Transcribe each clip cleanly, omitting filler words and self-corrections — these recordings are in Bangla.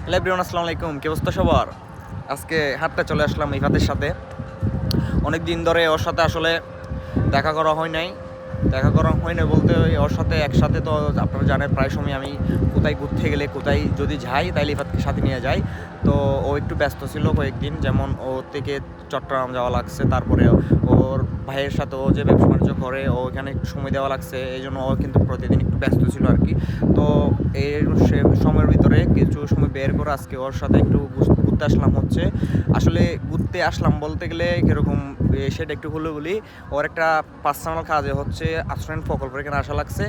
হ্যালো এভরিওয়ান, আসসালামু আলাইকুম। কি অবস্থা সবার? আজকে হাঁটতে চলে আসলাম ইফাতের সাথে। অনেক দিন ধরে ওর সাথে আসলে দেখা করা হয় নাই। বলতে ওর সাথে একসাথে তো আপনারা জানেন প্রায় সময় আমি কোথায় ঘুরতে গেলে কোথায় যদি যাই তাইলে ইফাতকে সাথে নিয়ে যাই। তো ও একটু ব্যস্ত ছিল কয়েকদিন, যেমন ও থেকে চট্টগ্রাম যাওয়া লাগছে, তারপরে ওর ভাইয়ের সাথে ও যে ব্যবসা বাণিজ্য করে ও এখানে একটু সময় দেওয়া লাগছে, এই জন্য ও কিন্তু প্রতিদিন একটু ব্যস্ত ছিল আর কি। তো এর সে সময়ের ভিতরে কিছু সময় বের করে আজকে ওর সাথে একটু ঘুরতে আসলাম। আসলে ঘুরতে আসলাম বলতে গেলে কীরকম সেটা একটু হলে বলি, ওর একটা পার্সোনাল কাজে আশ্রয়ণ প্রকল্পের এখানে আসা লাগছে।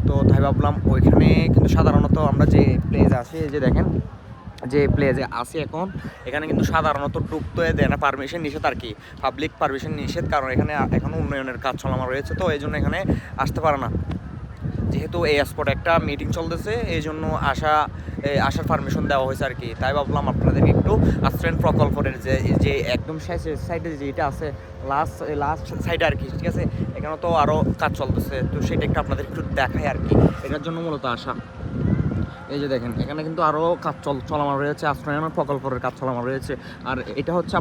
তো তাই ভাবলাম ওইখানে কিন্তু সাধারণত আমরা যে প্লেস আসি, যে দেখেন যে প্লেসে আসি এখন, এখানে কিন্তু সাধারণত ঢুকতে দেয় না, পারমিশন নিষেধ আর কি, পাবলিক পারমিশন নিষেধ, কারণ এখানে এখনও উন্নয়নের কাজ চলানো রয়েছে। তো এই জন্য এখানে আসতে পারে না, যেহেতু এই স্পটে একটা মিটিং চলতেছে, এই জন্য আসার পারমিশন দেওয়া হয়েছে আর কি। তাই ভাবলাম আপনাদেরকে একটু আশ্রয়ণ প্রকল্পের যে একদম সাইডে যেটা আছে, লাস্ট সাইডে আর কি, ঠিক আছে, এখানে তো আরও কাজ চলতেছে, তো সেটা একটু আপনাদের একটু দেখাই আর কি, এটার জন্য মূলত আসা। এই যে দেখেন এখানে কিন্তু আরও কাজ চলানো রয়েছে, আশ্রয়ণ প্রকল্পের কাজ চলানো রয়েছে। আর এটা হচ্ছে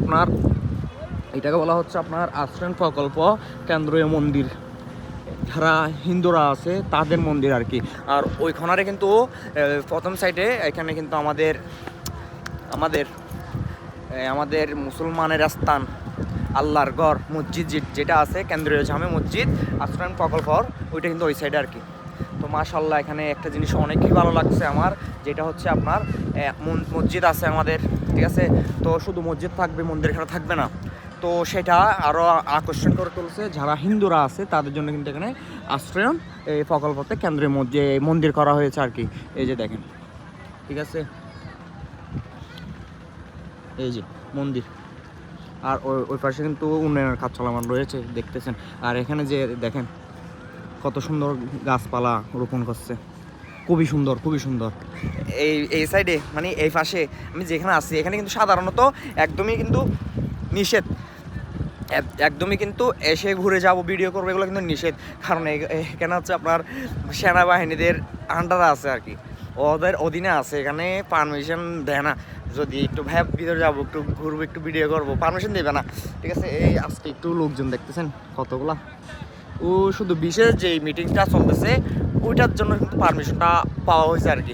এটাকে বলা হচ্ছে আপনার আশ্রয়ণ প্রকল্প কেন্দ্রীয় মন্দির, যারা হিন্দুরা আছে তাদের মন্দির আর কি। আর ওইখানে কিন্তু প্রথম সাইডে এখানে কিন্তু আমাদের আমাদের আমাদের মুসলমানের স্থান, আল্লাহর গড় মসজিদ যেটা আছে, কেন্দ্রীয় জামে মসজিদ আশ্রয়ণ প্রকল্প, ওইটা কিন্তু ওই সাইডে আর কি। তো মাশাআল্লাহ এখানে একটা জিনিস অনেকই ভালো লাগছে আমার, যেটা হচ্ছে আপনার মসজিদ আছে আমাদের, ঠিক আছে। তো শুধু মসজিদ থাকবে, মন্দির এখানে থাকবে না, তো সেটা আরও আকর্ষণ করে তুলছে যারা হিন্দুরা আছে তাদের জন্য কিন্তু এখানে আশ্রয়ণ এই প্রকল্পতে কেন্দ্রের মধ্যে মন্দির করা হয়েছে আর কি। এই যে দেখেন, ঠিক আছে, এই যে মন্দির, আর ওই পাশে কিন্তু উন্নয়নের কাজ চলমান রয়েছে দেখতেছেন। আর এখানে যে দেখেন কত সুন্দর গাছপালা রোপণ করছে, খুবই সুন্দর খুবই সুন্দর। এই সাইডে মানে এই পাশে আমি যেখানে আছি এখানে কিন্তু সাধারণত একদমই কিন্তু নিষেধ, একদমই কিন্তু এসে ঘুরে যাব ভিডিও করবো এগুলো কিন্তু নিষেধ, কারণ এখানে হচ্ছে আপনার সেনাবাহিনীদের আন্ডারে আছে আর কি, ওদের অধীনে আছে, এখানে পারমিশন দেয় না। যদি একটু ভিতরে যাবো, একটু ঘুরবো, একটু ভিডিও করবো, পারমিশন দেবে না, ঠিক আছে। এই আজকে একটু লোকজন দেখতেছেন কতগুলা, ও শুধু বিশেষ যে মিটিংটা চলতেছে ওইটার জন্য কিন্তু পারমিশনটা পাওয়া হয়েছে আর কি।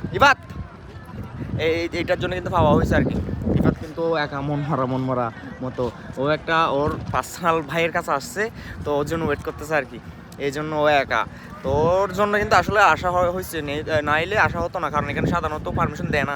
এইটার জন্য কিন্তু পাওয়া হয়েছে আর কি। ইফাত কিন্তু একা মন মরা মতো, ও একটা ওর পার্সোনাল ভাইয়ের কাছে আসছে, তো ওর জন্য ওয়েট করতেছে আর কি, এই জন্য ও একা। তো ওর জন্য কিন্তু আসলে আসা হয়েছে, নাইলে আসা হতো না, কারণ এখানে সাধারণত পারমিশন দেয় না।